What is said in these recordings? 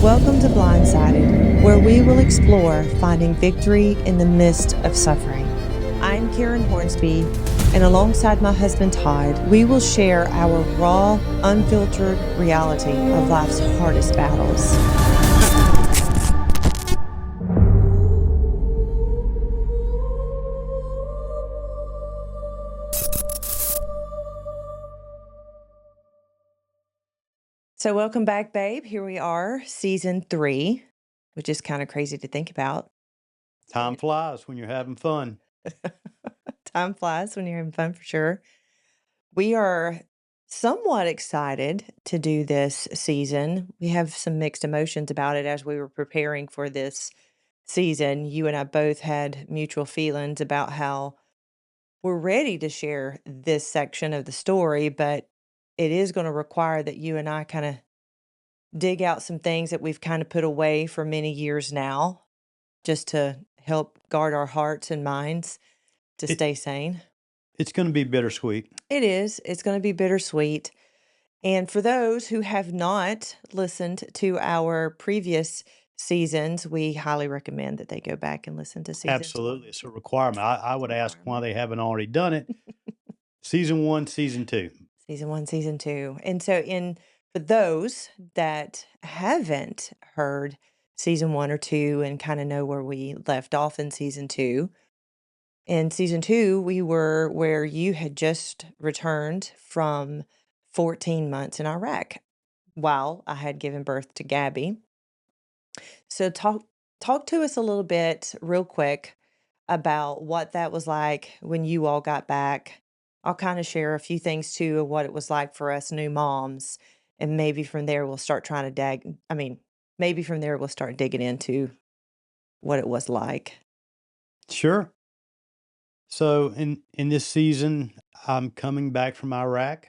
Welcome to Blindsighted, where we will explore finding victory in the midst of suffering. I'm Karen Hornsby, and alongside my husband Todd, we will share our raw, unfiltered reality of life's hardest battles. So welcome back, babe. Here we are, season 3, which is kind of crazy to think about. Time flies when you're having fun. Time flies when you're having fun, for sure. We are somewhat excited to do this season. We have some mixed emotions about it as we were preparing for this season. You and I both had mutual feelings about how we're ready to share this section of the story, but it is going to require that you and I kind of dig out some things that we've kind of put away for many years now, just to help guard our hearts and minds to It, stay sane. it's going to be bittersweet. It is. It's going to be bittersweet. And for those who have not listened to our previous seasons, we highly recommend that they go back and listen to seasons 1 Absolutely. and It's a 2. requirement. I It's a would ask why requirement. they haven't already done it. Season 1, Season 2. Season 1, season 2. And so for those that haven't heard season 1 or 2 and kind of know where we left off in season 2, in season 2, we were where you had just returned from 14 months in Iraq while I had given birth to Gabby. So talk to us a little bit real quick about what that was like when you all got back. I'll kind of share a few things too of what it was like for us new moms, and maybe from there we'll start trying to maybe from there we'll start digging into what it was like. Sure. So in this season, I'm coming back from Iraq.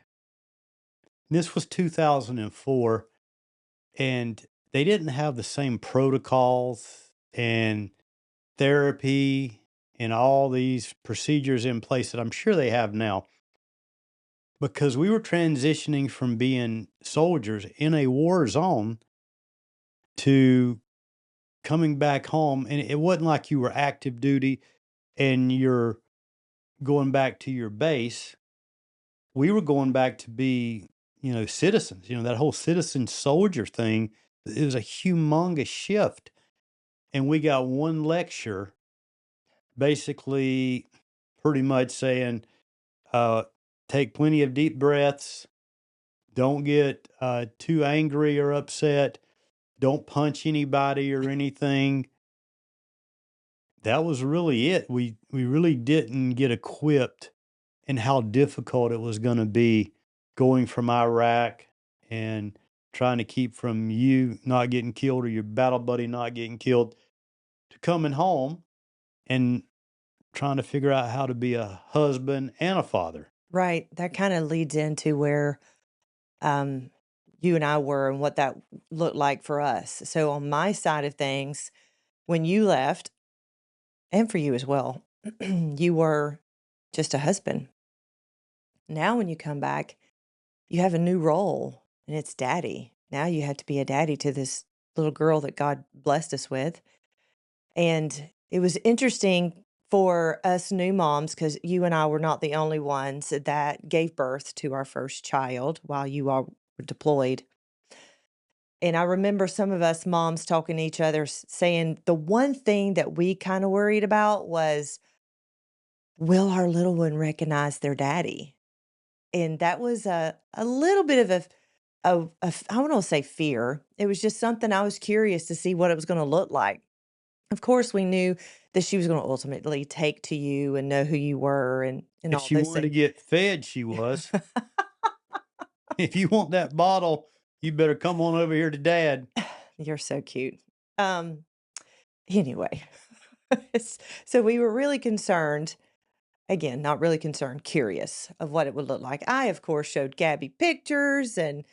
This was 2004, and they didn't have the same protocols and therapy and all these procedures in place that I'm sure they have now. Because we were transitioning from being soldiers in a war zone to coming back home, and it wasn't like you were active duty and you're going back to your base. We were going back to be, citizens. That whole citizen soldier thing, it was a humongous shift. And we got one lecture basically pretty much saying, uh, take plenty of deep breaths. Don't get too angry or upset. Don't punch anybody or anything. That was really it. We really didn't get equipped in how difficult it was going to be going from Iraq and trying to keep from you not getting killed or your battle buddy not getting killed to coming home and trying to figure out how to be a husband and a father. Right. That kind of leads into where um, you and I were and what that looked like for us. So on my side of things, when you left, and for you as well, you were just a husband. Now, when you come back, you have a new role, and it's daddy. Now you have to be a daddy to this little girl that God blessed us with. And it was interesting for us new moms because you and I were not the only ones that gave birth to our first child while you all were deployed. And I remember some of us moms talking to each other saying the one thing that we kind of worried about was, will our little one recognize their daddy? And that was a little bit of I don't want to say fear. It was just something I was curious to see what it was going to look like. Of course, we knew that she was going to ultimately take to you and know who you were and If all she those wanted to things. get fed, she was. If you want that bottle, you better come on over here to dad. You're so cute. Um, anyway, so we were really concerned. Again, not really concerned, curious of what it would look like. I, of course, showed Gabby pictures and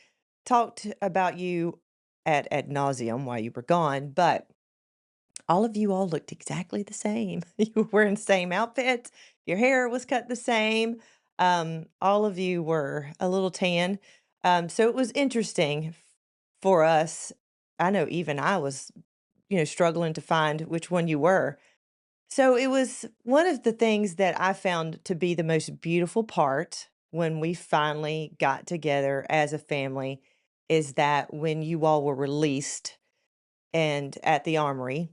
talked about you ad nauseum while you were gone, but all looked exactly the same. You were wearing the same outfits. Your hair was cut the same. All of you were a little tan. So it was interesting for us I know even I was, struggling to find which one you were. So it was one of the things that I found to be the most beautiful part when we finally got together as a family is that when you all were released and at the armory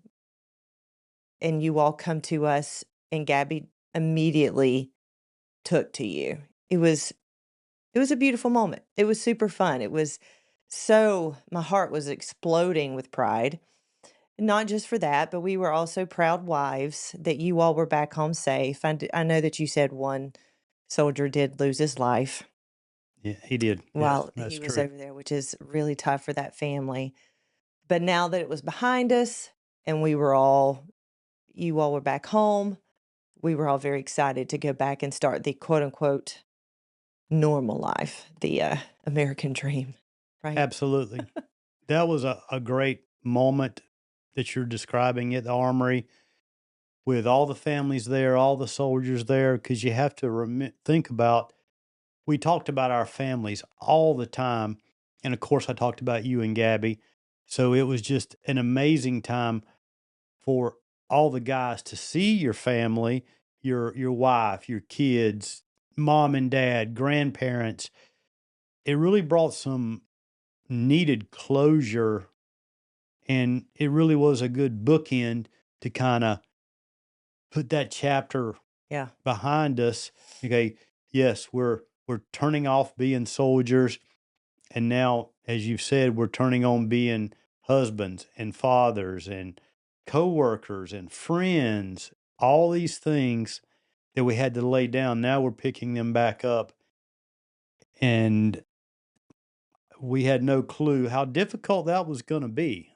and you all come to us and Gabby immediately took to you. It was it was a beautiful moment. It was super fun. It was so my heart was exploding with pride. Not just for that, but we were also proud wives that you all were back home safe. I know that you said one soldier did lose his life Yeah, he did. Yes, while that's he was true. over there, which is really tough for that family. But now that it was behind us and you all were back home, we were all very excited to go back and start the quote unquote normal life, the American dream, right? Absolutely. That was a great moment that you're describing at the armory with all the families there, all the soldiers there, because you have to think about, we talked about our families all the time. And of course, I talked about you and Gabby. So it was just an amazing time for all the guys to see your family, your wife, your kids, mom and dad, grandparents. It really brought some needed closure, and it really was a good bookend to kind of put that chapter Yeah. behind us. Okay, yes, we're turning off being soldiers, and now, as you've said, we're turning on being husbands and fathers and coworkers and friends. All these things that we had to lay down, now we're picking them back up, and we had no clue how difficult that was going to be.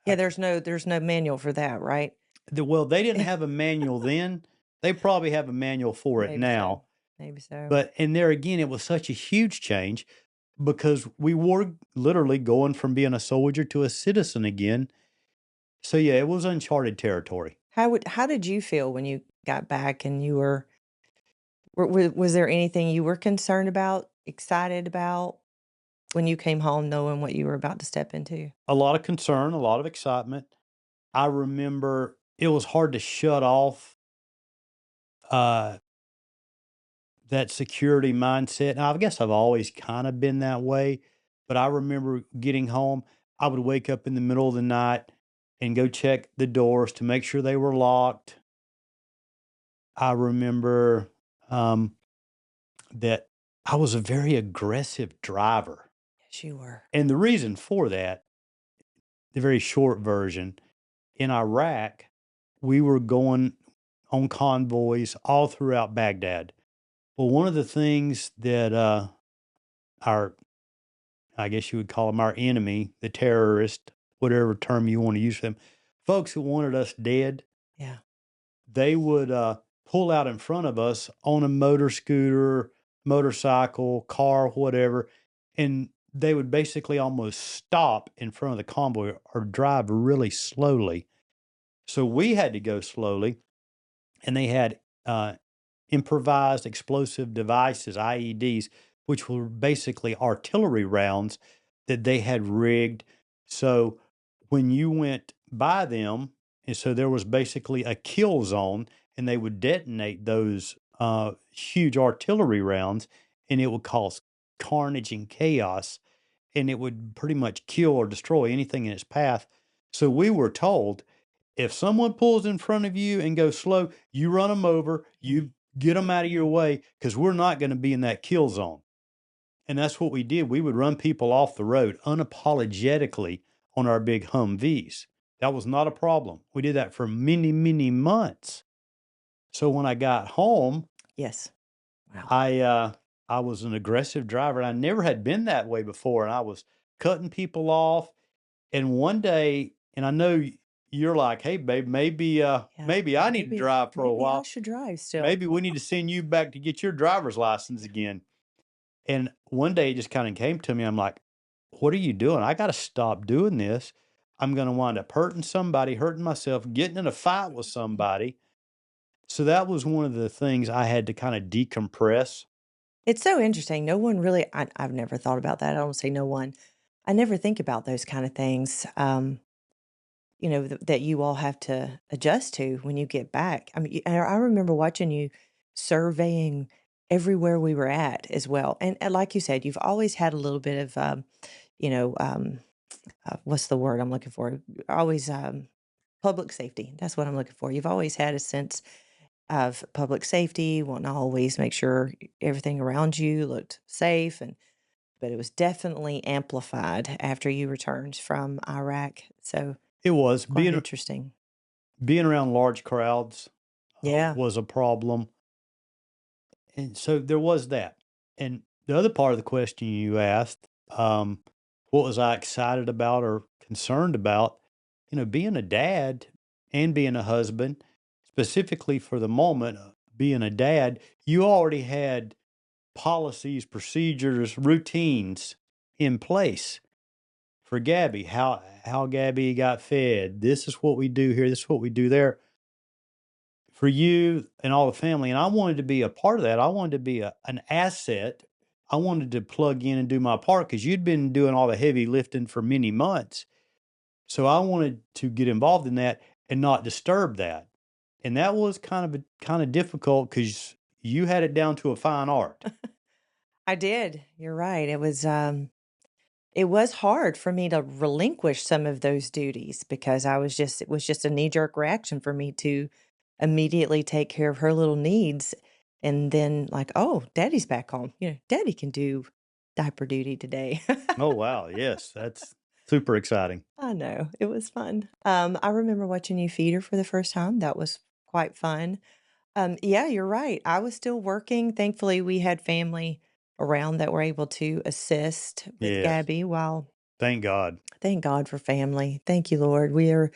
Yeah, I, there's no manual for that, right? well, they didn't have a manual then. They probably have a manual for it Maybe so. now. Maybe so. But and there again, it was such a huge change because we were literally going from being a soldier to a citizen again. So yeah, it was uncharted territory. How did you feel when you got back and you was there anything you were concerned about, excited about when you came home knowing what you were about to step into? A lot of concern, a lot of excitement. I remember it was hard to shut off uh, that security mindset. Now, I guess I've always kind of been that way, but I remember getting home. I would wake up in the middle of the night and go check the doors to make sure they were locked. I remember um, that I was a very aggressive driver. Yes, you were. And the reason for that, the very short version, in Iraq, we were going on convoys all throughout Baghdad. Well, one of the things that our, I guess you would call them our enemy, the terrorist, whatever term you want to use for them, folks who wanted us dead, Yeah. they would pull out in front of us on a motor scooter, motorcycle, car, whatever, and they would basically almost stop in front of the convoy or drive really slowly. So we had to go slowly, and they had improvised explosive devices, IEDs, which were basically artillery rounds that they had rigged. So when you went by them, and so there was basically a kill zone, and they would detonate those huge artillery rounds, and it would cause carnage and chaos, and it would pretty much kill or destroy anything in its path. So we were told, if someone pulls in front of you and goes slow, you run them over, you get them out of your way because we're not going to be in that kill zone. And that's what we did. We would run people off the road unapologetically on our big Humvees. That was not a problem. We did that for many, many months. So when I got home, Yes. Wow. I uh, I was an aggressive driver. I never had been that way before, and I was cutting people off. And one day, and I know you're like, "Hey, babe, Yeah. maybe I need to Maybe drive for a maybe I while. should drive still. Maybe we need to send you back to get your driver's license again." And one day it just kind of came to me. I'm like, "What are you doing? I got to stop doing this. I'm going to wind up hurting somebody, hurting myself, getting in a fight with somebody." So that was one of the things I had to kind of decompress. It's so interesting. No one really I've never thought about that. I don't say no one. I never think about those kind of things, that you all have to adjust to when you get back. I mean, I remember watching you surveying everywhere we were at as well. And like you said, you've always had a little bit of, you know, um, what's the word I'm looking for? Always public safety. That's what I'm looking for. You've always had a sense of public safety, wanting to always make sure everything around you looked safe, and but it was definitely amplified after you returned from Iraq. So It was quite interesting. being around large crowds Yeah. was a problem, and so there was that. And the other part of the question you asked, what was I excited about or concerned about? Being a dad and being a husband, specifically for the moment, being a dad, you already had policies, procedures, routines in place for Gabby. How Gabby got fed. This is what we do here. This is what we do there for you and all the family. And I wanted to be a part of that. I wanted to be an asset. I wanted to plug in and do my part because you'd been doing all the heavy lifting for many months. So I wanted to get involved in that and not disturb that. And that was kind of difficult because you had it down to a fine art. I did. You're right. It was hard for me to relinquish some of those duties because it was just a knee-jerk reaction for me to immediately take care of her little needs, and then like, "Oh, daddy's back home. Daddy can do diaper duty today." Oh wow, yes, that's super exciting. I know. It was fun. I remember watching you feed her for the first time. That was quite fun. Yeah, you're right. I was still working. Thankfully, we had family around that were able to assist with Yes, Gabby while thank God. thank God for family. Thank you, Lord. We are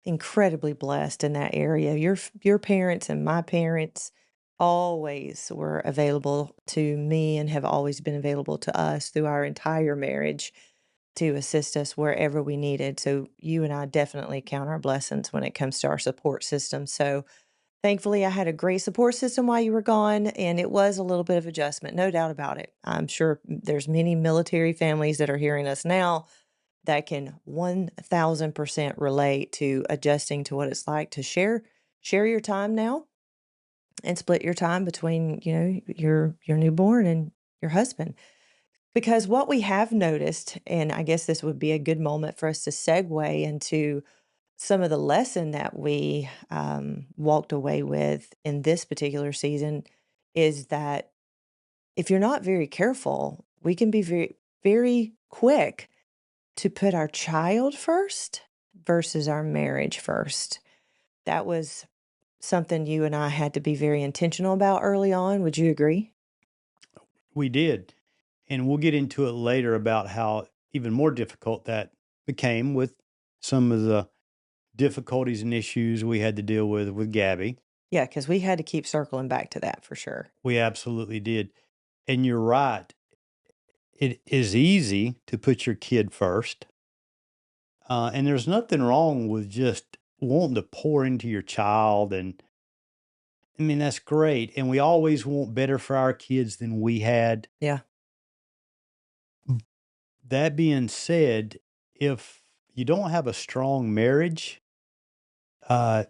incredibly blessed in that area. Your parents and my parents always were available to me and have always been available to us through our entire marriage to assist us wherever we needed. So you and I definitely count our blessings when it comes to our support system. So thankfully, I had a great support system while you were gone, and it was a little bit of adjustment, no doubt about it. I'm sure there's many military families that are hearing us now that can 1000% relate to adjusting to what it's like to share your time now and split your time between, your newborn and your husband. Because what we have noticed, and I guess this would be a good moment for us to segue into some of the lesson that we walked away with in this particular season, is that if you're not very careful, we can be very, very quick to put our child first versus our marriage first. That was something you and I had to be very intentional about early on. Would you agree? We did, and we'll get into it later about how even more difficult that became with some of the difficulties and issues we had to deal with Gabby. Yeah, because we had to keep circling back to that for sure. We absolutely did. And you're right. It is easy to put your kid first. And there's nothing wrong with just wanting to pour into your child. And I mean, that's great. And we always want better for our kids than we had. Yeah. That being said, if you don't have a strong marriage, uh,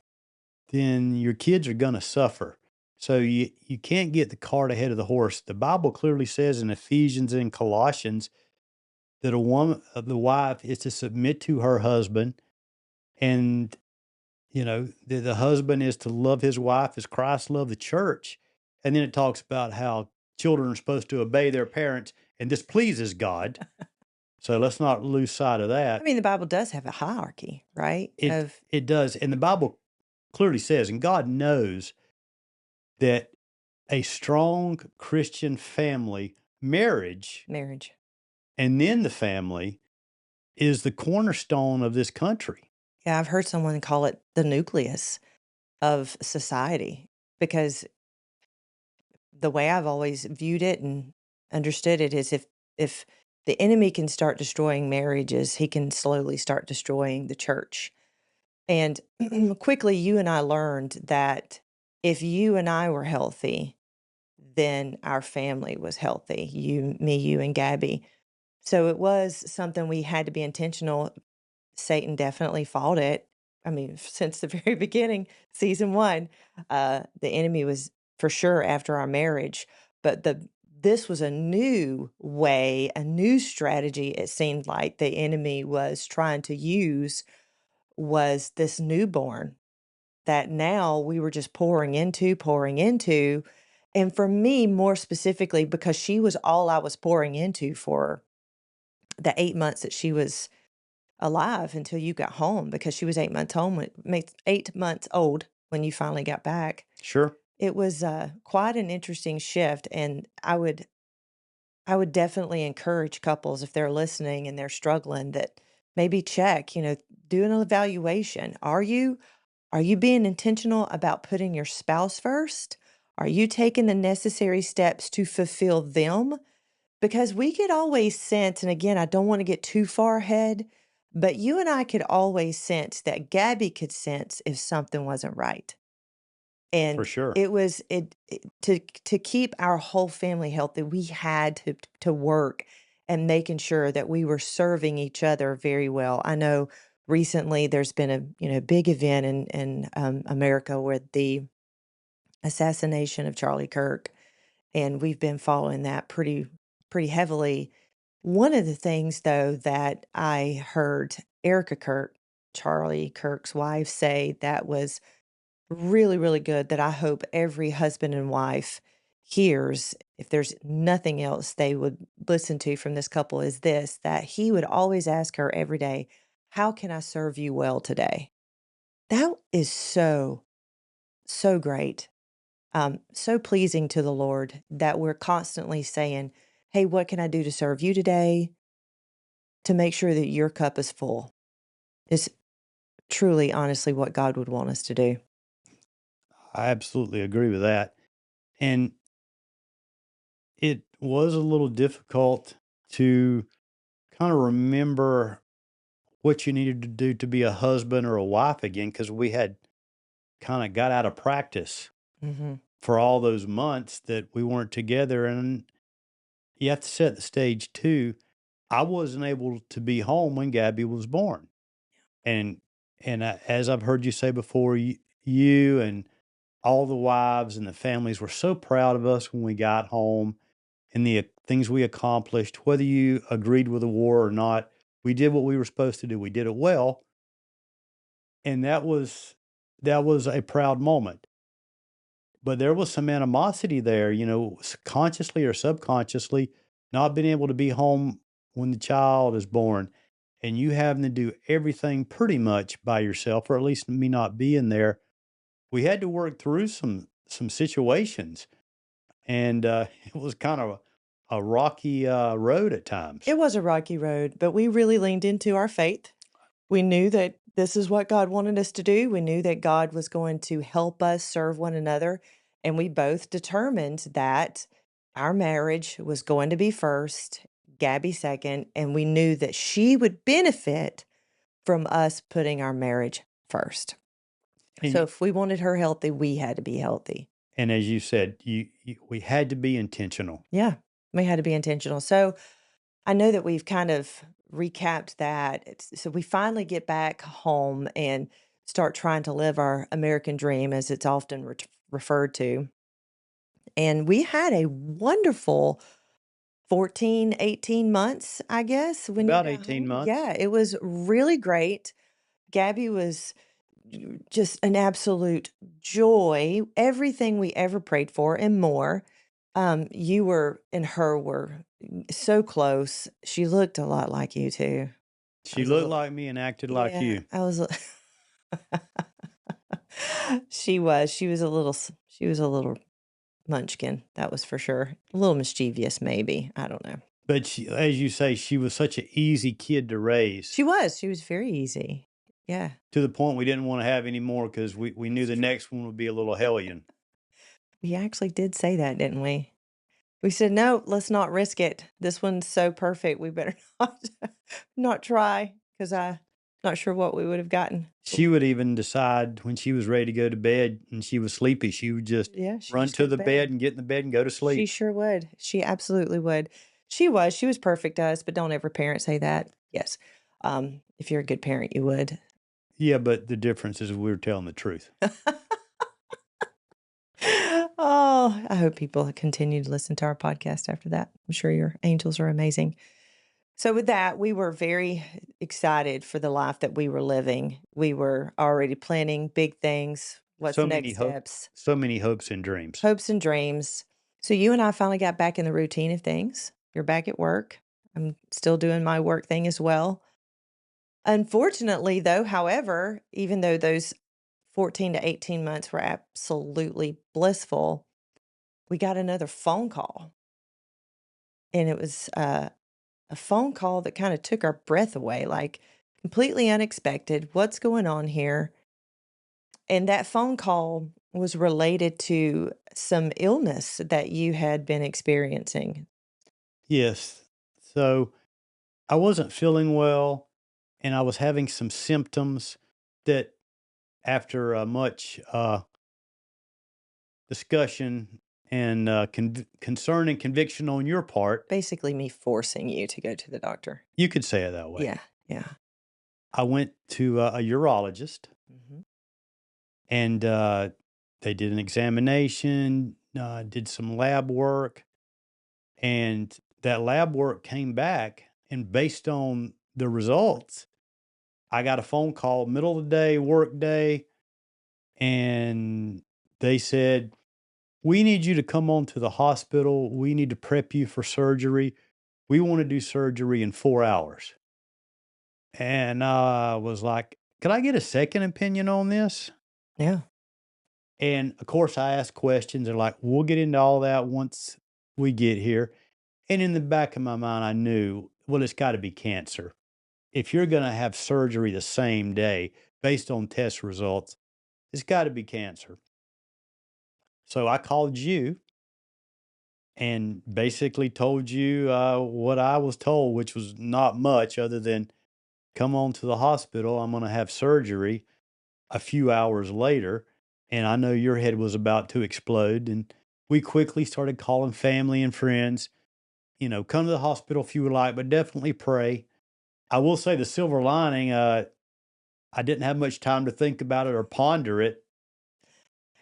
then your kids are going to suffer. So you can't get the cart ahead of the horse. The Bible clearly says in Ephesians and Colossians that the wife is to submit to her husband, and the husband is to love his wife as Christ loved the church. And then it talks about how children are supposed to obey their parents, and this pleases God. So let's not lose sight of I that. mean, the Bible does have a hierarchy, right? It Of it does, and the Bible clearly says, and God knows that a strong Christian family, marriage, marriage. and then the family is the cornerstone of this country. Yeah, I've heard someone call it the nucleus of society because the way I've always viewed it and understood it is if the enemy can start destroying marriages, he can slowly start destroying the church. And quickly you and I learned that if you and I were healthy, then our family was healthy. You, me, you and Gabby. So it was something we had to be intentional. Satan definitely fought it. I mean, since the very beginning, season 1, the enemy was for sure after our marriage, but this was a new way, a new strategy it seemed like the enemy was trying to use was this newborn that now we were just pouring into, and for me, more specifically, because she was all I was pouring into for the 8 months that she was alive until you got home because she was 8 months home when makes 8 months old when you finally got back. Sure. It was, quite an interesting shift, and I would definitely encourage couples if they're listening and they're struggling that maybe check, do an evaluation. Are you being intentional about putting your spouse first? Are you taking the necessary steps to fulfill them? Because we could always sense, and again, I don't want to get too far ahead, but you and I could always sense that Gabby could sense if something wasn't right. For And sure. it to keep our whole family healthy, we had to work and making sure that we were serving each other very well. I know recently there's been a big event in America with the assassination of Charlie Kirk, and we've been following that pretty heavily. One of the things though that I heard Erica Kirk, Charlie Kirk's wife, say that was really, really good that I hope every husband and wife hears. If there's nothing else they would listen to from this couple, is this that he would always ask her every day, "How can I serve you well today?" That is so, so great. So pleasing to the Lord that we're constantly saying, "Hey, what can I do to serve you today to make sure that your cup is full?" Is truly, honestly, what God would want us to do. I absolutely agree with that. And it was a little difficult to kind of remember what you needed to do to be a husband or a wife again because we had kind of got out of practice Mhm. for all those months that we weren't together. And you have to set the stage too. I wasn't able to be home when Gabby was born. And as I've heard you say before, you and all the wives and the families were so proud of us when we got home and the things we accomplished, whether you agreed with the war or not. We did what we were supposed to do. We did it well, and that was a proud moment. But there was some animosity there, consciously or subconsciously, not being able to be home when the child is born, and you having to do everything pretty much by yourself, or at least me not being there. We had to work through some situations, and it was kind of a rocky road at times. It was a rocky road, but we really leaned into our faith. We knew that this is what God wanted us to do. We knew that God was going to help us serve one another. And we both determined that our marriage was going to be first, Gabby second. And we knew that she would benefit from us putting our marriage first. So And if we wanted her healthy, we had to be healthy. and as you said, we had to be intentional. Yeah, we had to be intentional. So I know that we've kind of recapped that. So we finally get back home and start trying to live our American dream, as it's often referred to. And we had a wonderful 14, 18 months, I guess, when you About got 18 home. months. Yeah, it was really great. Gabby was just an absolute joy. Everything we ever prayed for and more. You were and her were so close. She looked a lot like you too. I She was a looked little, like me and acted like yeah, you. I was. She was a little. She was a little munchkin. That was for sure. A little mischievous, maybe. I don't know. But as you say, she was such an eeasy kid to raise She was. She was very easy. Yeah, to the point we didn't want to have any more because we knew that's the true. next one would be a little hellion. We actually did say that, didn't we? We said, "No, let's not risk it. This one's so perfect. We better not try because I'm not sure what we would have gotten." She would even decide when she was ready to go to bed and she was sleepy, she would just Yeah, she run just go to to the bed bed. and get in the bed and go to She sleep. sure would. She absolutely would. She was perfect to us, but don't ever parent say that. Yes. If you're a good parent, you would. Yeah, but the difference is we were telling the truth. Oh, I hope people continue to listen to our podcast after that. I'm sure your angels are amazing. So, with that, we were very excited for the life that we were living. We were already planning big things. What's So the many next hope, steps? so many hopes and dreams. Hopes and dreams. So, you and I finally got back in the routine of things. You're back at work. I'm still doing my work thing as well. Unfortunately, though, however, even though those 14 to 18 months were absolutely blissful, we got another phone call. And it was a phone call that kind of took our breath away, like completely unexpected. What's going on here? And that phone call was related to some illness that you had been experiencing. Yes. So I wasn't feeling well, and I was having some symptoms that, after much discussion and concern and conviction on your part, Basically, me forcing you to go to the doctor. you could say it that way. Yeah. Yeah. I went to a urologist, Hmm. and they did an examination, did some lab work, and that lab work came back. And based on the results, I got a phone call, middle of the day, work day, and they said, "We need you to come on to the hospital. We need to prep you for surgery. We want to do surgery in 4 hours." And I was like, "Could I get a second opinion on this?" Yeah. And of course, I asked questions. They're like, "We'll get into all that once we get here." And in the back of my mind, I knew, well, it's got to be cancer. If you're going to have surgery the same day based on test results, it's got to be cancer. So I called you and basically told you what I was told, which was not much other than come on to the hospital. I'm going to have surgery a few hours later. And I know your head was about to explode. And we quickly started calling family and friends, come to the hospital if you would like, but definitely pray. I will say the silver lining, I didn't have much time to think about it or ponder it.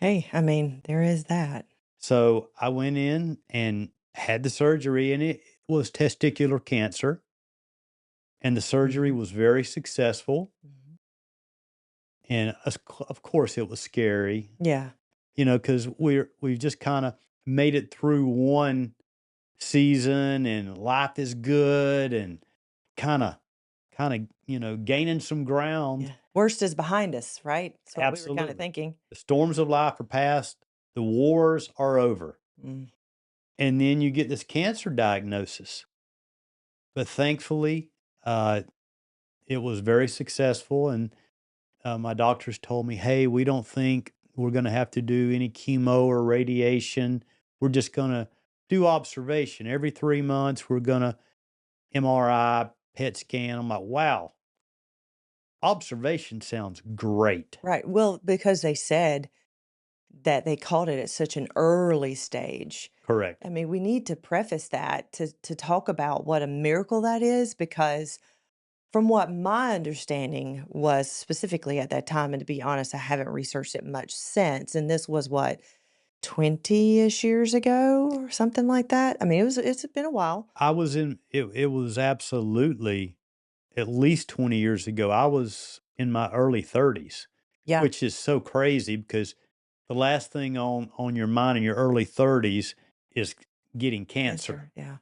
Hey, I mean, there is that. So I went in and had the surgery, and it was testicular cancer. And the surgery Mhm. was very successful. Mhm. And of course, it was scary, Yeah. because we've just kind of made it through one season, and life is good, and kind of, gaining some ground. Yeah. Worst is behind us, right? That's what we were kind of Absolutely. thinking. The storms of life are past. The wars are over. Mm. And then you get this cancer diagnosis. But thankfully, uh, it was very successful. And my doctors told me, hey, we don't think we're going to have to do any chemo or radiation. We're just going to do observation. Every 3 months, we're going to MRI, PET scan. I'm like, wow, observation sounds great. Right. Well, because they said that they caught it at such an early stage. Correct. I mean, we need to preface that to talk about what a miracle that is, because from what my understanding was specifically at that time, and to be honest, I haven't researched it much since. And this was what, 20-ish years ago or something like that. I mean, it's been a while. I was in it. It was absolutely at least 20 years ago. I was in my early 30s, Yeah. which is so crazy because the last thing on your mind in your early 30s is getting cancer. Answer. Yeah.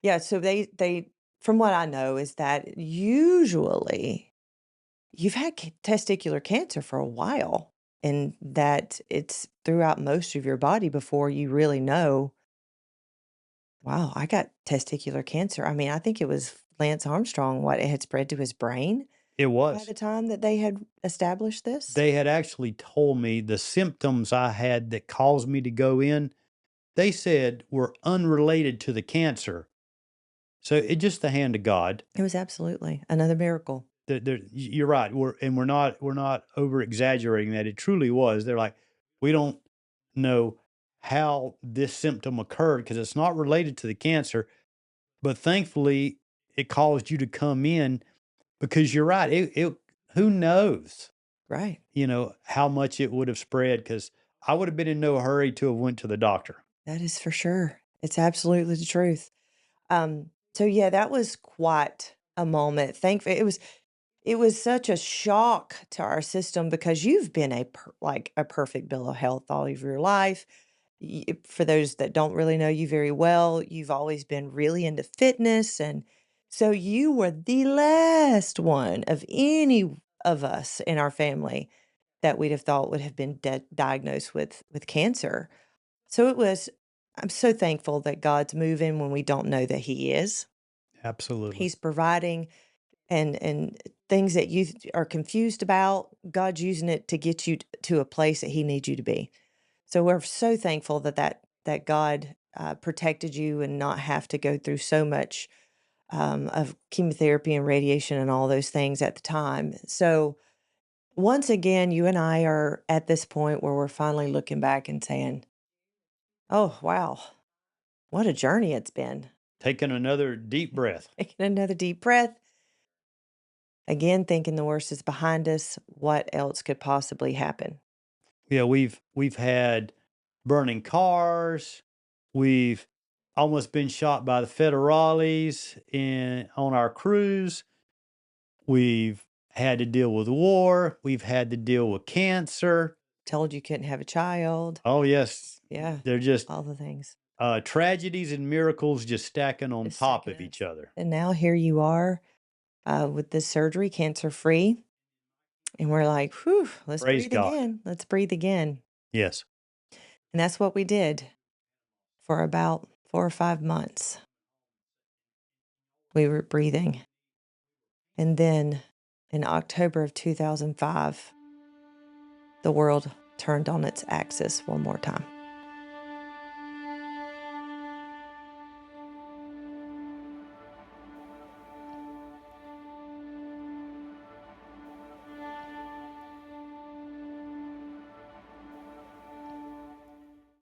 Yeah. So they from what I know is that usually you've had testicular cancer for a while, and that it's throughout most of your body before you really know, wow, I got testicular cancer. I mean, I think it was Lance Armstrong, what it had spread to his brain It by the was. time that they had established this. They had actually told me the symptoms I had that caused me to go in, they said were unrelated to the cancer. So it's just the hand of God. It was absolutely another miracle. You're right. We're not over exaggerating that. It truly was. They're like, we don't know how this symptom occurred because it's not related to the cancer, but thankfully, it caused you to come in because you're right. It who knows, Right. how much it would have spread because I would have been in no hurry to have went to the doctor. That is for sure. It's absolutely the truth. So yeah, that was quite a moment. Thankfully, it was such a shock to our system because you've been like a perfect bill of health all of your life. For those that don't really know you very well, you've always been really into fitness, and so you were the last one of any of us in our family that we'd have thought would have been diagnosed with cancer. So it was. I'm so thankful that God's moving when we don't know that He is. Absolutely. He's providing, and things that you are confused about, God's using it to get you to a place that He needs you to be. So we're so thankful that God protected you and not have to go through so much of chemotherapy and radiation and all those things at the time. So once again, you and I are at this point where we're finally looking back and saying, "Oh wow, what a journey it's been." Taking another deep breath. Taking another deep breath. Again, thinking the worst is behind us. What else could possibly happen? Yeah, we've had burning cars. We've almost been shot by the federales on our cruise. We've had to deal with war. We've had to deal with cancer. Told you couldn't have a child. Oh yes, Yeah, they're just all the things. tragedies and miracles just stacking on Just top second of each us. other. And now here you are with this surgery, cancer free. And we're like, whew, let's Praise breathe God. again. Let's breathe again. Yes. And that's what we did for about 4 or 5 months. We were breathing. And then in October of 2005, the world turned on its axis one more time.